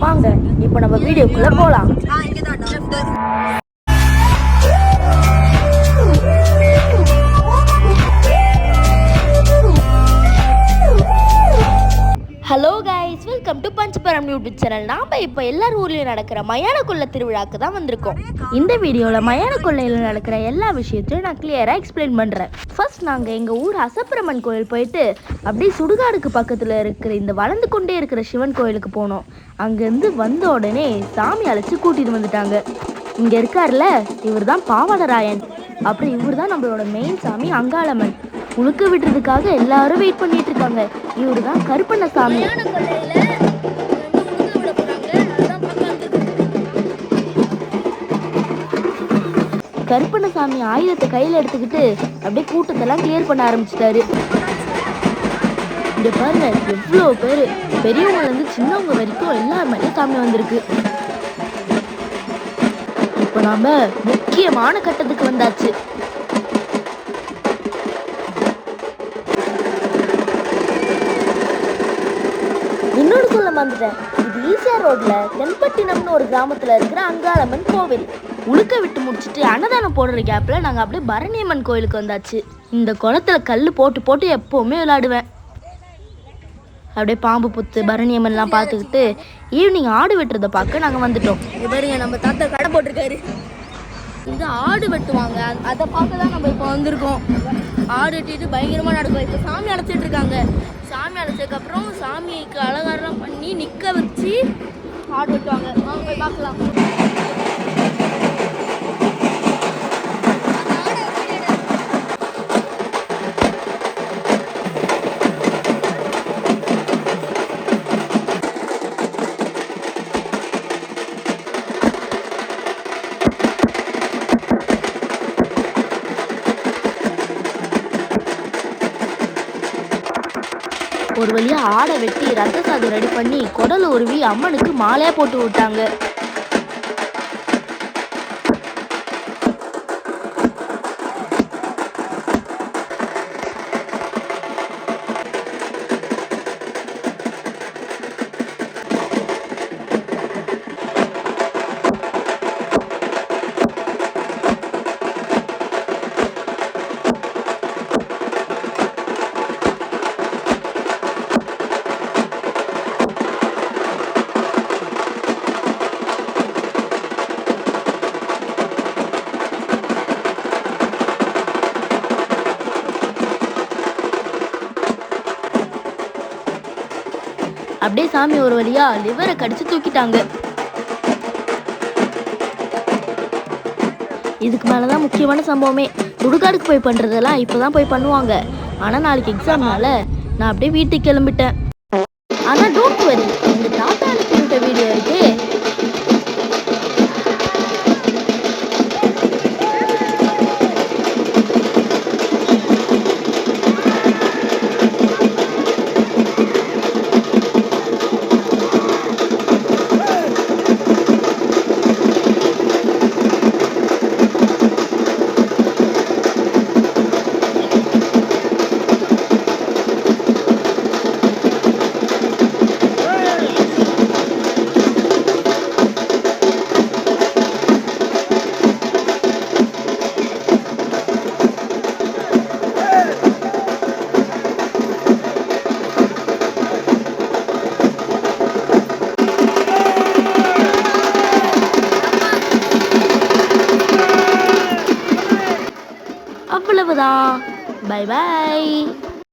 வாங்க இப்போ நம்ம வீடியோக்குள்ள போலாம். Hello guys, welcome to Panchaparam YouTube channel. நாம் இப்போ எல்லார் ஊர்லேயும் நடக்கிற மயான கொள்ளை திருவிழாக்கு தான் வந்திருக்கோம். இந்த வீடியோவில் மயான கொள்ளையில் நடக்கிற எல்லா விஷயத்தையும் நான் கிளியராக எக்ஸ்பிளைன் பண்ணுறேன். ஃபர்ஸ்ட் நாங்கள் எங்கள் ஊர் அசப்பிரமன் கோயில் போயிட்டு அப்படியே சுடுகாடுக்கு பக்கத்தில் இருக்கிற இந்த வளர்ந்து கொண்டே இருக்கிற சிவன் கோயிலுக்கு போனோம். அங்கேருந்து வந்த உடனே சாமி அழைச்சி கூட்டிகிட்டு வந்துட்டாங்க. இங்கே இருக்கார்ல, இவர் தான் பாவாடராயன். அப்புறம் இவர் தான் நம்மளோட மெயின் சாமி அங்காளம்மன். உழுக்க விடுறதுக்காக எல்லாரும் வெயிட் பண்ணிட்டு இருக்காங்க. இவரு தான் கருப்பண்ணசாமி. கருப்பண்ணசாமி ஆயுதத்தை கையில எடுத்துக்கிட்டு அப்படியே கூட்டத்தெல்லாம் கிளியர் பண்ண ஆரம்பிச்சிட்டாரு. இங்க பாருங்க, எவ்வளவு பேரு, பெரியவங்கல இருந்து சின்னவங்க வரைக்கும் எல்லாருமே சாமி வந்திருக்கு. இப்ப நாம முக்கியமான கட்டத்துக்கு வந்தாச்சு. இன்னொரு சொல்ல வந்துட்டேன். இது ஈசிஆர் ரோட்ல தென்பட்டினம்னு ஒரு கிராமத்துல இருக்கிற அங்காளம்மன் கோவில். உழுக்க விட்டு முடிச்சுட்டு அன்னதானம் போடுற கேப்ல நாங்க அப்படியே பரணியம்மன் கோயிலுக்கு வந்தாச்சு. இந்த குளத்துல கல் போட்டு போட்டு எப்பவுமே விளையாடுவேன். அப்படியே பாம்பு புத்து பரணியம்மன்லாம் பார்த்துக்கிட்டு ஈவினிங் ஆடு வெட்டுறதை பார்க்க நாங்கள் வந்துட்டோம். பாருங்க, நம்ம தாத்தா கடை போட்டிருக்காரு. இது ஆடு வெட்டுவாங்க, அதை பார்க்க தான் நம்ம இப்போ வந்திருக்கோம். ஆடு வெட்டிட்டு பயங்கரமாக நடக்கும். இப்போ சாமி அழைச்சிட்டு இருக்காங்க. சாமி அழைச்சதுக்கப்புறம் சாமிக்கு அலங்காரம் பண்ணி நிற்க வச்சு ஆடு வெட்டுவாங்க. அவங்க போய் பார்க்கலாம். ஒரு வழியா ஆடை வெட்டி ரத்த சாதம் ரெடி பண்ணி குடல் உருவி அம்மனுக்கு மாலையா போட்டு விட்டாங்க. அப்படியே சாமி ஒரு வழியா லிவரை கடிச்சு தூக்கிட்டாங்க. இதுக்கு மேலதான் முக்கியமான சம்பவமே. சுடுகாடுக்கு போய் பண்றதெல்லாம் இப்பதான் போய் பண்ணுவாங்க. ஆனா நாளைக்கு எக்ஸாம்னால நான் அப்படியே வீட்டுக்கு கிளம்பிட்டேன். ஆனா டோன்ட் வரி, இந்த தாத்தா அனுப்பிவிட்ட வீடியோ இருக்கு. அவ்வளவுதான். Bye bye.